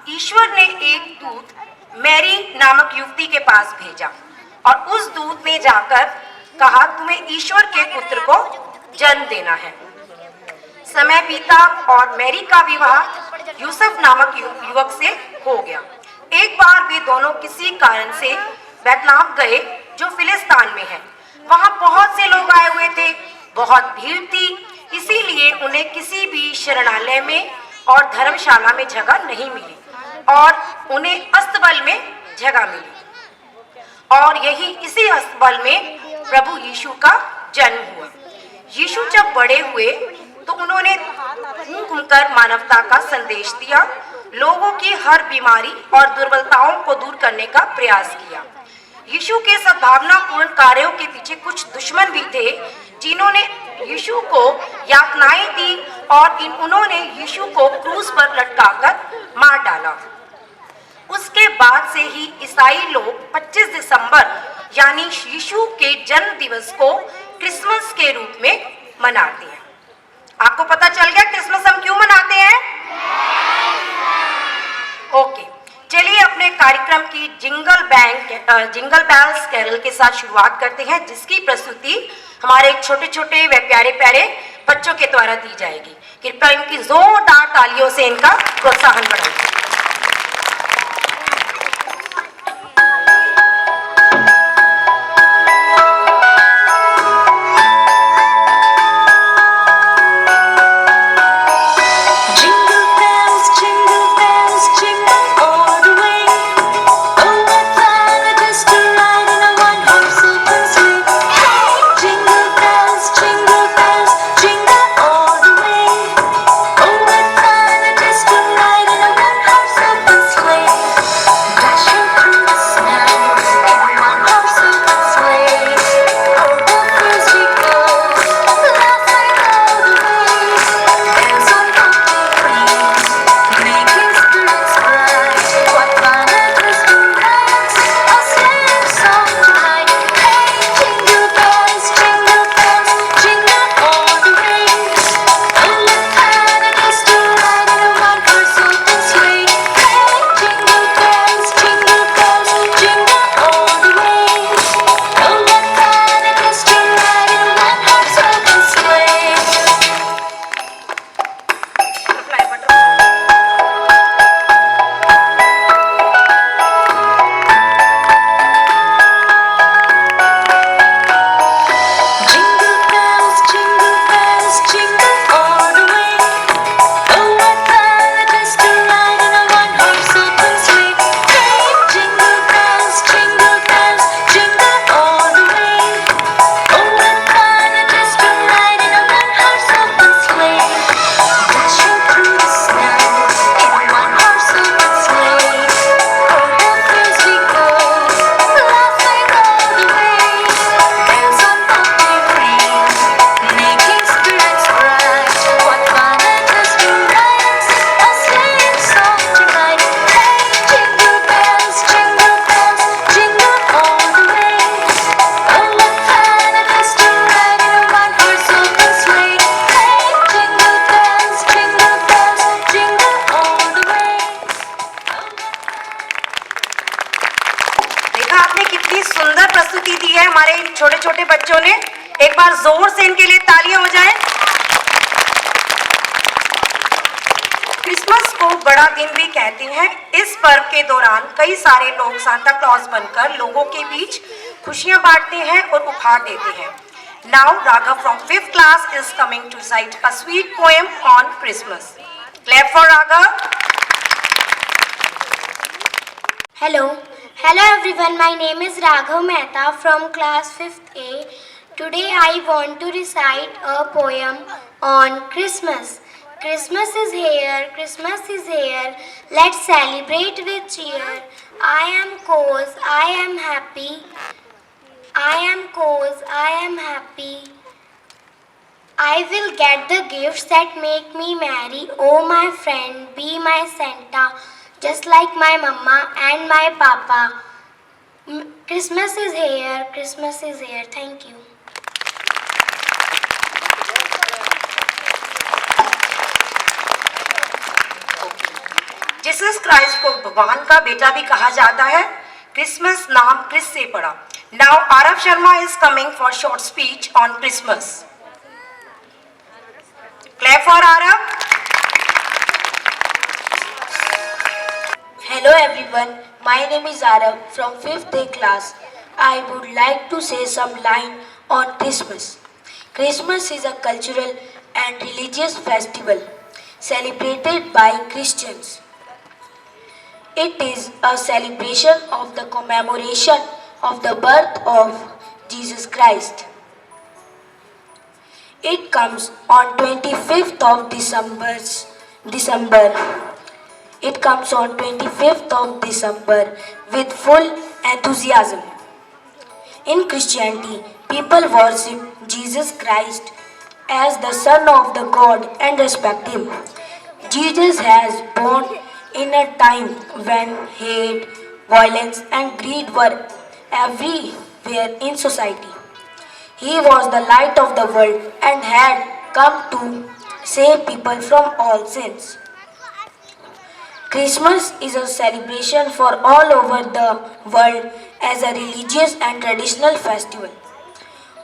ईश्वर ने एक दूत मैरी नामक युवती के पास भेजा और उस दूत ने जाकर कहा, तुम्हें ईश्वर के पुत्र को जन्म देना है। समय बीता और मैरी का विवाह यूसुफ नामक युवक से हो गया। एक बार वे दोनों किसी कारण से बैतलहम गए जो फिलिस्तीन में है। वहां बहुत से लोग आए हुए थे, बहुत भीड़ थी, इसीलिए उन्हें किसी भी शरणालय में और धर्मशाला में जगह नहीं मिली और उन्हें अस्तबल में जगह मिली और इसी अस्तबल में प्रभु यीशु का जन्म हुआ। यीशु जब बड़े हुए तो उन्होंने घूम-घूमकर मानवता का संदेश दिया, लोगों की हर बीमारी और दुर्बलताओं को दूर करने का प्रयास किया। यीशु के सद्भावनापूर्ण कार्यों के पीछे कुछ दुश्मन भी थे जिन्होंने यीशु को यातनाएं दी और उन्होंने यीशु को क्रूस पर लटकाकर मार डाला। उसके बाद से ही ईसाई लोग 25 दिसंबर यानी यीशु के जन्म दिवस को क्रिसमस के रूप में मनाते हैं। आपको पता चल गया क्रिसमस हम क्यों मनाते हैं? ओके, चलिए अपने कार्यक्रम की जिंगल बेल्स कैरल के साथ शुरुआत करते हैं, जिसकी प्रस्तुति हमारे छोटे छोटे व प्यारे प्यारे बच्चों के द्वारा दी जाएगी। कृपया इनकी जोरदार तालियों से इनका प्रोत्साहन बढ़ाइए। छोटे छोटे बच्चों ने, एक बार जोर से इनके लिए तालियां हो जाएं। क्रिसमस को बड़ा दिन भी कहते हैं। इस पर्व के दौरान कई सारे लोग सांता क्लॉज बनकर लोगों के बीच खुशियां बांटते हैं और उपहार देते हैं। Now Raghav from 5th class is coming to recite a sweet poem on Christmas. Clap for Raghav. Hello everyone, my name is Raghav Mehta from class 5th A. Today I want to recite a poem on Christmas. Christmas is here, let's celebrate with cheer. I am cozy, I am happy, I will get the gifts that make me merry. Oh my friend, be my Santa, just like my mama and my papa. Christmas is here, thank you. Jesus Christ को भगवान का बेटा भी कहा जाता है. Christmas नाम Chris से पड़ा. Now Arav Sharma is coming for short speech on Christmas. Clap for Arav. Hello everyone, my name is Arav from 5th A class. I would like to say some line on Christmas. Christmas is a cultural and religious festival celebrated by Christians. It is a celebration of the commemoration of the birth of Jesus Christ. It comes on 25th of December. It comes on 25th of December with full enthusiasm. In Christianity, people worship Jesus Christ as the Son of the God and respect Him. Jesus has born in a time when hate, violence and greed were everywhere in society. He was the light of the world and had come to save people from all sins. Christmas is a celebration for all over the world as a religious and traditional festival.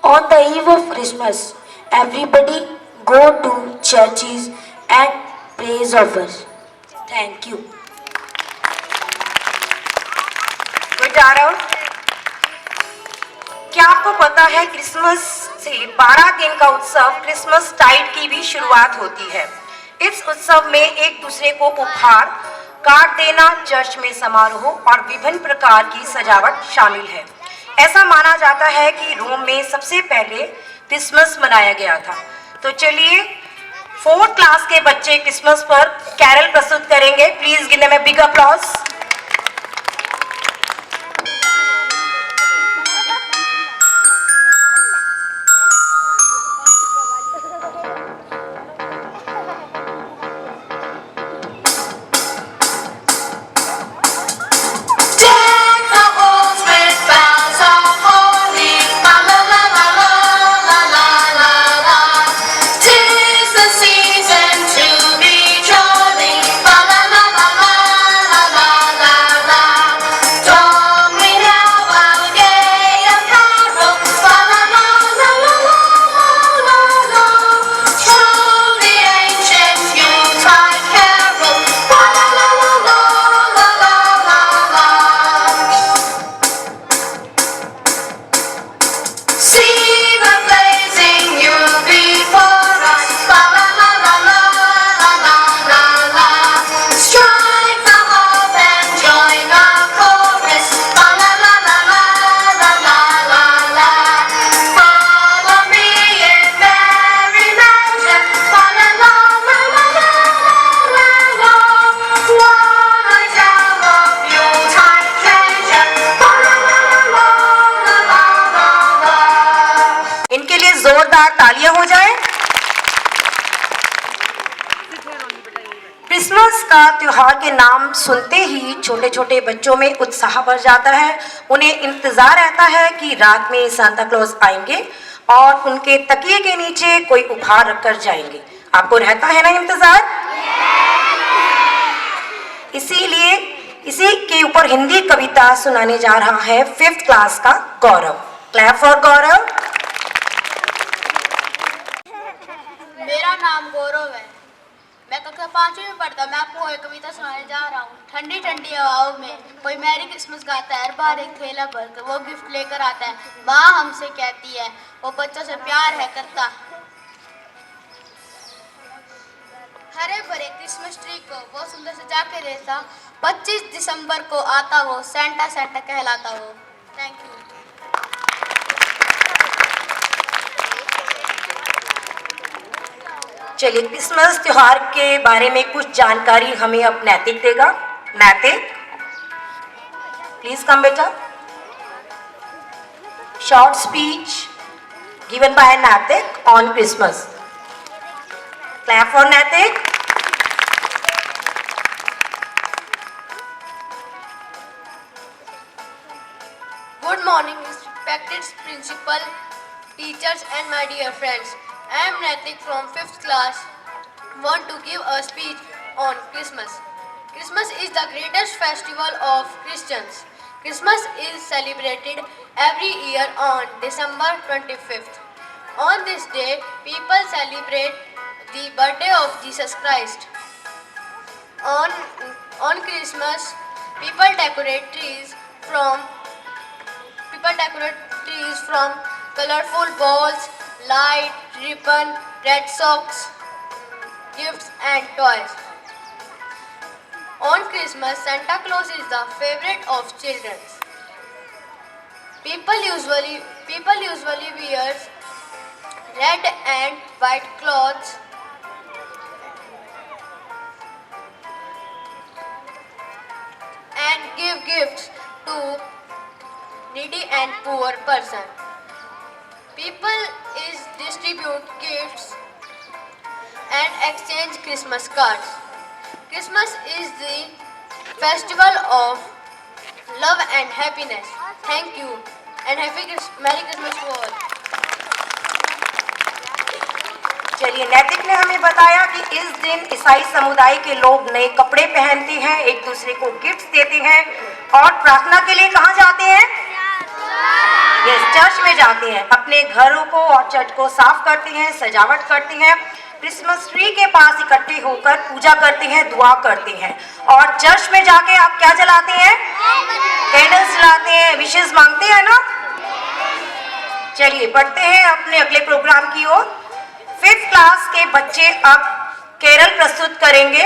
On the eve of Christmas, everybody go to churches and praise offers. Thank you. Good Arav. क्या आपको पता है Christmas से 12 दिन का उत्सव Christmas Tide की भी शुरुआत होती है. इस उत्सव में एक दूसरे को उपहार, कार्ड देना, चर्च में समारोह और विभिन्न प्रकार की सजावट शामिल है. ऐसा माना जाता है कि रोम में सबसे पहले क्रिसमस मनाया गया था. तो चलिए 4th क्लास के बच्चे क्रिसमस पर कैरल प्रस्तुत करेंगे. Please give them a big applause. जोरदार तालियां हो जाए. क्रिसमस का त्योहार के नाम सुनते ही छोटे छोटे बच्चों में उत्साह बढ़ जाता है. उन्हें इंतजार रहता है कि रात में सांता क्लॉज आएंगे और उनके तकिए के नीचे कोई उपहार रखकर जाएंगे. आपको रहता है ना इंतजार? इसीलिए इसी के ऊपर हिंदी कविता सुनाने जा रहा है 5th क्लास का गौरव. क्लैप फॉर गौरव. मेरा नाम गौरव है. मैं कक्षा तो 5वीं में पढ़ता हूँ। मैं आपको एक कविता सुनाने जा रहा हूँ। ठंडी ठंडी हवाओं में कोई मैरी क्रिसमस गाता है, बाहर एक थैला भरकर वो गिफ्ट लेकर आता है। माँ हमसे कहती है वो बच्चों से प्यार है करता। हरे भरे क्रिसमस ट्री को वो सुंदर सजा के देता। 25 दिसंबर को आता वो सेंटा सेंटा कहलाता वो। Thank you. चलिए, क्रिसमस त्योहार के बारे में कुछ जानकारी हमें अब नैतिक देगा। नैतिक, प्लीज कम बेटा। शॉर्ट स्पीच गिवन बाय नैतिक ऑन क्रिसमस। क्लैप फॉर नैतिक। Good morning, respected principal, teachers and my dear friends. I am Natik from 5th class. Want to give a speech on Christmas. Christmas is the greatest festival of Christians. Christmas is celebrated every year on December 25th. On this day, people celebrate the birthday of Jesus Christ. On Christmas, people decorate trees from colorful balls, light, ribbon, red socks, gifts and toys. On Christmas, Santa Claus is the favorite of children. People usually wear red and white clothes and give gifts to needy and poor person. People distribute gifts and exchange Christmas cards. Christmas is the festival of love and happiness. Thank you and Merry Christmas to all. चलिए, नैतिक ने हमें बताया कि इस दिन ईसाई समुदाय के लोग नए कपड़े पहनते हैं, एक दूसरे को गिफ्ट्स देते हैं और प्रार्थना के लिए कहाँ जाते हैं? यस, चर्च में जाते हैं। अपने घरों को और चर्च को साफ करते हैं, सजावट करते हैं, क्रिसमस ट्री के पास इकट्ठे होकर पूजा करते हैं, दुआ करते हैं। और चर्च में जाके आप क्या जलाते हैं? कैंडल्स जलाते हैं, विशेष मांगते हैं ना। चलिए, बढ़ते हैं अपने अगले प्रोग्राम की ओर। 5th क्लास के बच्चे अब केरल प्रस्तुत करेंगे।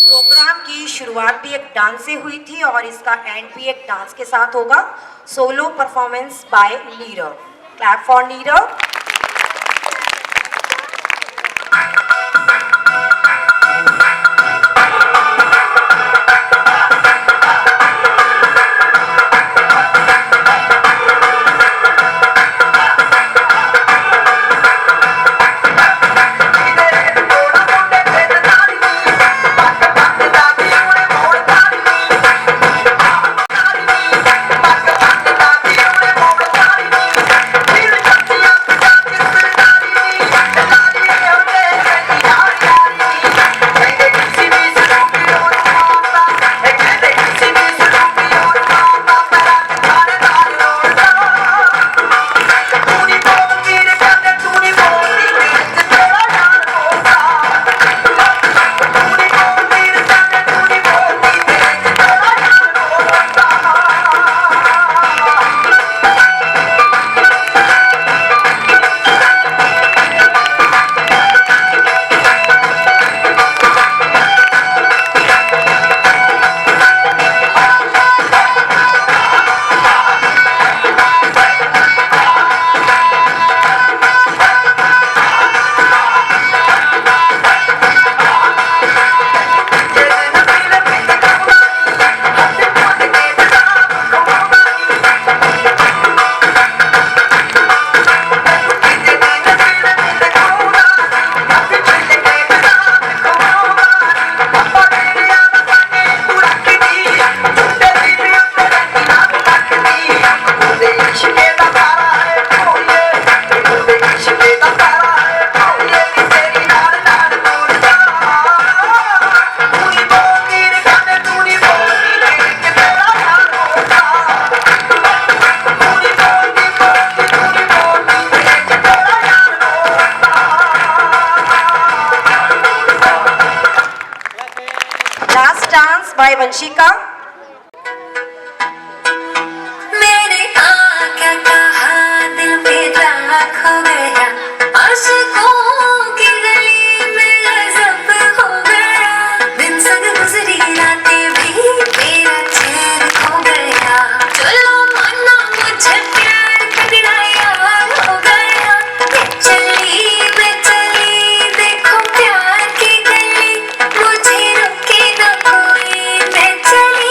प्रोग्राम की शुरुआत भी एक डांस से हुई थी और इसका एंड भी एक डांस के साथ होगा. Solo performance by Nirav. Clap for Nirav. Last dance by Vanshika. मैंने क्या कहा दिल पे राख हो गया आशिकों की गली में गजब हो गया दिन संग गुजरी रातें भी मेरा चैन खो गया चलो माना मुझे प्यार करना यार हो गया मैं चली देखो प्यार की गली मुझे रोके ना कोई मैं चली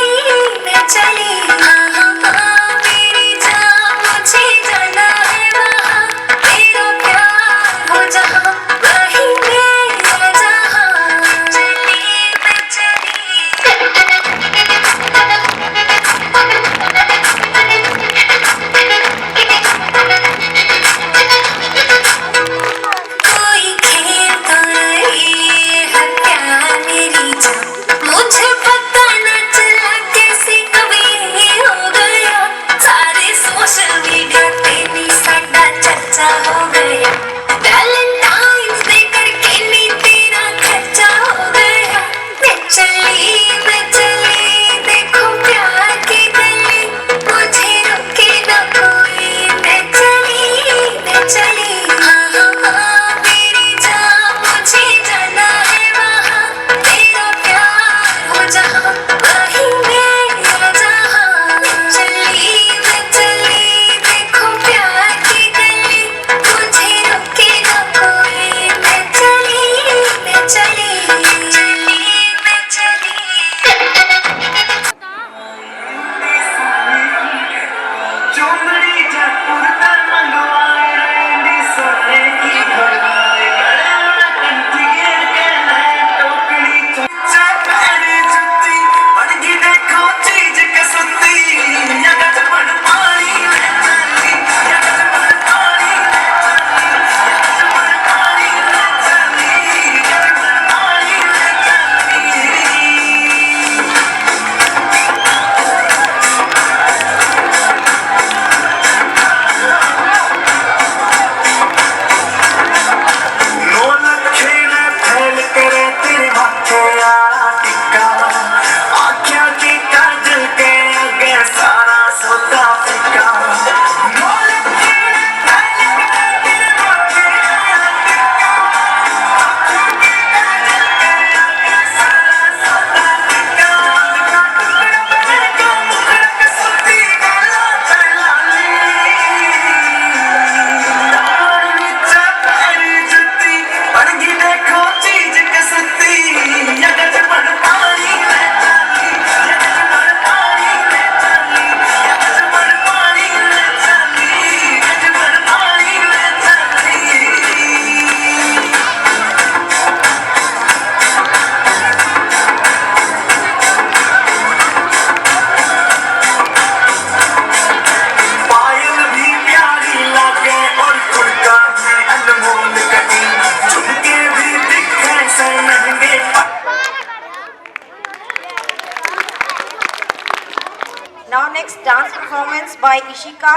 by Ishika.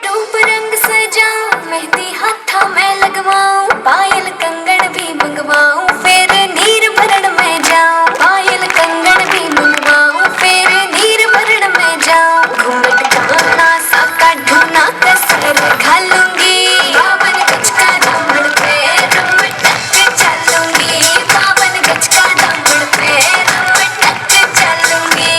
रूप रंग सजाऊं, मेहंदी हाथा में लगवाऊं, पायल कंगन भी मंगवाऊं, फिर नीर भरण में जाऊं। पायल कंगन भी मंगवाऊं, फिर नीर भरण में जाऊं। घूंघट गाना साका ढूंढना कसर घालूंगी, बावन गज का दामन पे रमटक चलूंगी, बावन गज का दामन पे रमटक चलूंगी।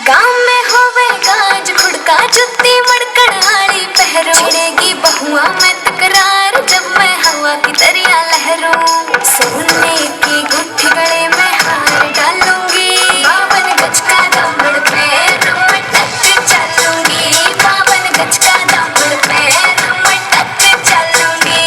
गाँव में होवे गाज खुड़का जुत्ती मड़कड़ हाड़ी पहरो, छिड़ेगी बहुआ में तकरार जब मैं हवा की दरिया लहरूं। सोने की गुट्ठी गले में हार डालूंगी, बावन गज का दामन पे रमटक चलूंगी, बावन गज का दामन पे रमटक चलूंगी।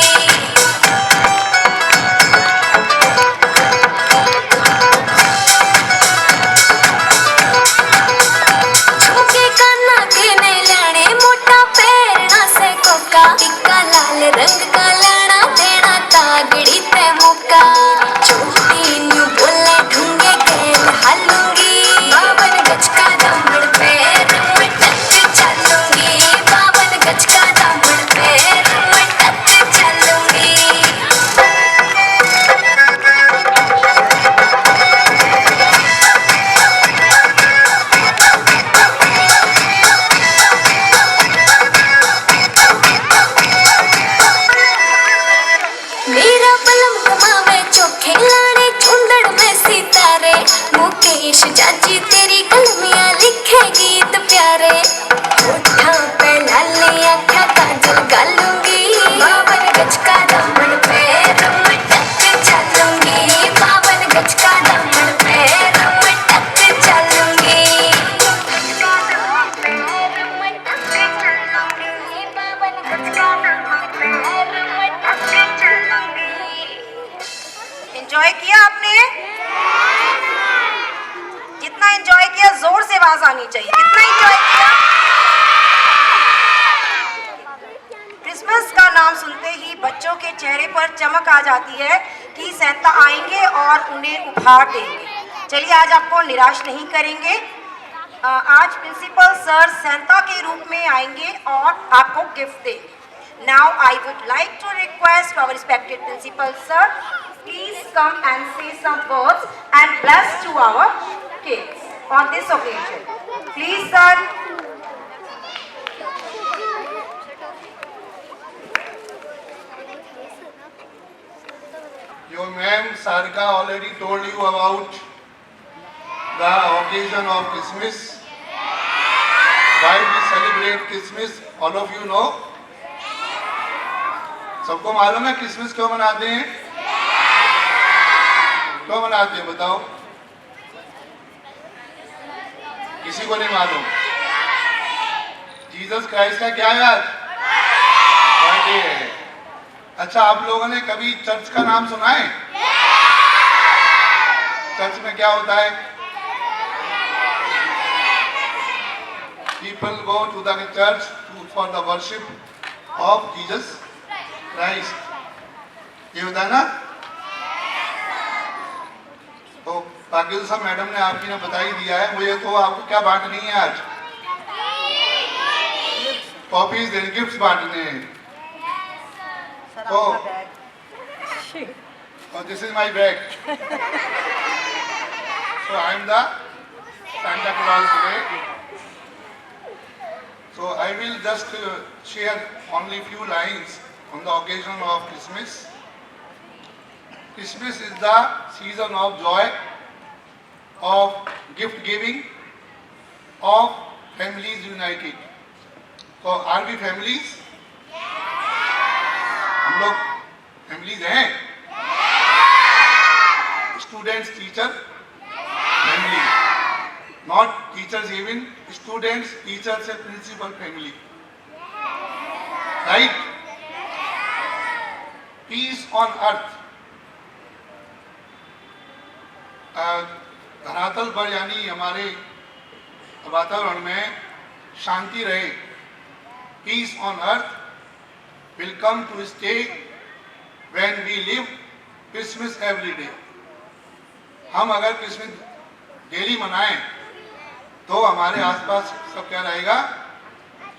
झुमके कान्हा के ने लाने, मोटा पैरना से कोका, टिक्का लाल रंग का लाना, देना तागड़ी ते मुक्का। चोटी न्यू बोले ढूंगे गेल हालूंगी, बावन गज का दामन पे रमटक चलूंगी, बावन गज का दामन पे रमटक चलूंगी। मेरा बलम कमावे चोखे लाने, चुंदड़ में सितारे, मुकेश चाची तेरी कलमियां लिखे गीत प्यारे। होठा पे लाली आँखा काजल गालूंगी, बावन गज का दामन पे रमटक चलूंगी, बावन गज का दामन पे रमटक चलूंगी। बावन गज का दामन पे रमटक चलूंगी। एंजॉय किया आपने? जितना एंजॉय किया जोर से आवाज आनी चाहिए। कितना एंजॉय किया? क्रिसमस का नाम सुनते ही बच्चों के चेहरे पर चमक आ जाती है कि सैंता आएंगे और उन्हें उपहार देंगे। चलिए आज आपको निराश नहीं करेंगे। आज प्रिंसिपल सर सैंता के रूप में आएंगे और आपको गिफ्ट देंगे। Now I would like to request our respected principal sir, please come and say some words and bless to our kids on this occasion. Please sir. Your ma'am Sarika already told you about the occasion of Christmas. Why we celebrate Christmas? All of you know. सबको मालूम है Christmas क्यों मनाते हैं? क्यों मनाते हैं बताओ? किसी को नहीं मालूम? जीसस क्राइस्ट का क्या है आज? बर्थडे है। अच्छा आप लोगों ने कभी चर्च का नाम सुना है? चर्च में क्या होता है? People go to the church for the worship of Jesus Christ. ये होता है ना? तो पाकिल साहब मैडम ने आपकी ने बता ही दिया है। मुझे तो आपको क्या बांटनी है आज? कॉपीज एंड गिफ्ट्स बांटने हैं। तो this is my bag. So I am the Santa Claus today. So I will just share only few lines on the occasion of Christmas. Christmas is the season of joy, of gift giving, of families united. So are we families? हम लोग families हैं? Students, teacher, family. Not teachers even, students, teachers and principal family. Right? Peace on earth. पर यानी हमारे वातावरण में शांति रहे, peace on earth will come to stay when we live Christmas every day. हम अगर क्रिसमस डेली मनाएं तो हमारे आसपास सब क्या रहेगा,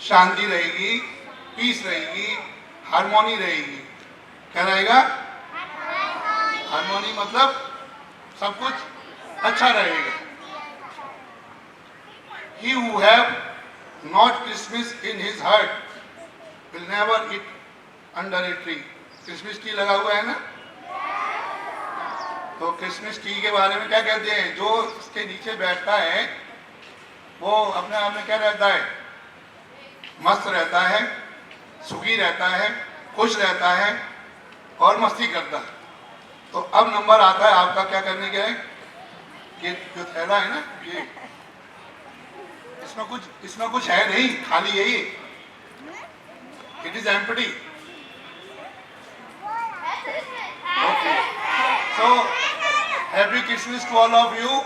शांति रहेगी, पीस रहेगी, हार्मोनी रहेगी। क्या रहेगा? हार्मोनी मतलब सब कुछ अच्छा रहेगा। He who have not Christmas in his heart will never eat under a tree. Christmas tree लगा हुआ है ना, तो क्रिसमस ट्री के बारे में क्या कहते हैं? जो उसके नीचे बैठता है वो अपने आप में क्या रहता है? मस्त रहता है, सुखी रहता है, खुश रहता है और मस्ती करता है। तो अब नंबर आता है आपका क्या करने का है। ये जो थैला है ना, ये इसमें कुछ है नहीं, खाली यही, it is empty. Okay, so happy Christmas to all of you.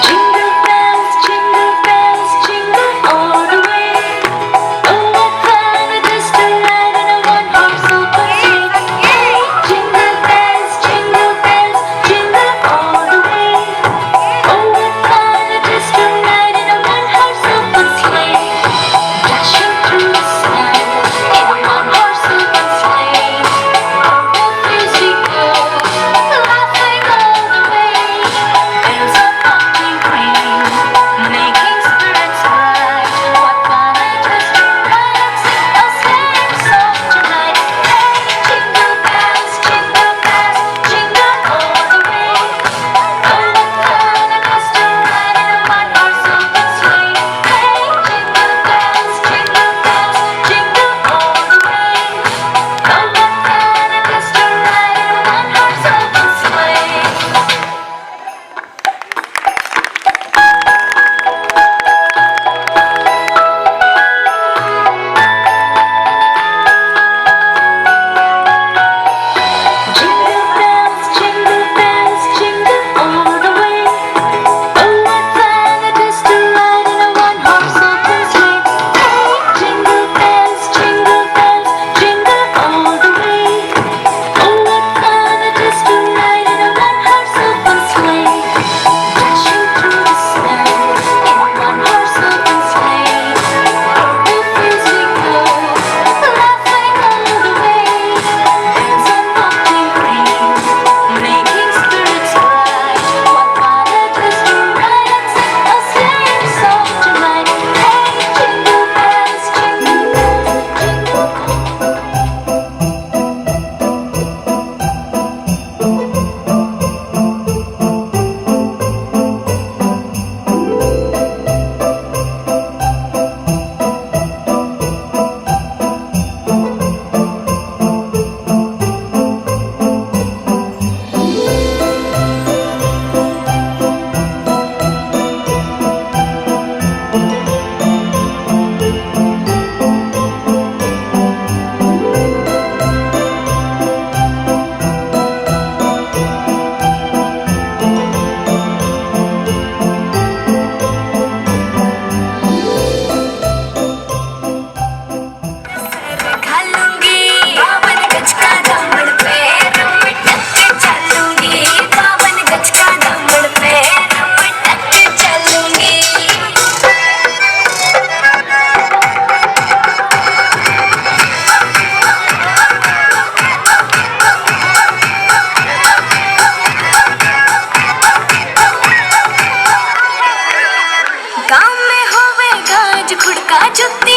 Jingle bells, jingle all the way. Oh, what fun it is to ride in a one-horse open sleigh. Jingle bells, jingle all the way. Oh, what fun it is to ride in a one-horse open sleigh. Dashing through the snow in a one-horse open sleigh. Oh, please we go, laughing all the way. Bells are popping green, making spirits bright. What fun it is to ride and sing a sleighing song tonight. Hey, jingle bells, jingle all the way. Oh, what fun it is to ride in a one-horse open sleigh. Hey, jingle bells, jingle all the way. Oh, what fun it is to ride in a one-horse open sleigh. Jingle bells, jingle all the way. Oh, what fun it is to ride in a one-horse open sleigh. Hey, jingle bells, jingle all the way. Oh, what fun it is to ride in a one-horse open sleigh. Dashing through the snow in a one-horse open sleigh. Oh, please we go, laughing all the way. Bells are popping green, making spirits bright. What fun it is to ride and sing a sleighing song tonight. Hey, jingle bells, jingle. घालूंगी बावन गज का दामन पे रमटक के चलूंगी। बावन गज का दामन पे रमटक के चलूंगी। गाँव में होवे गाज खुड़का जुत्ती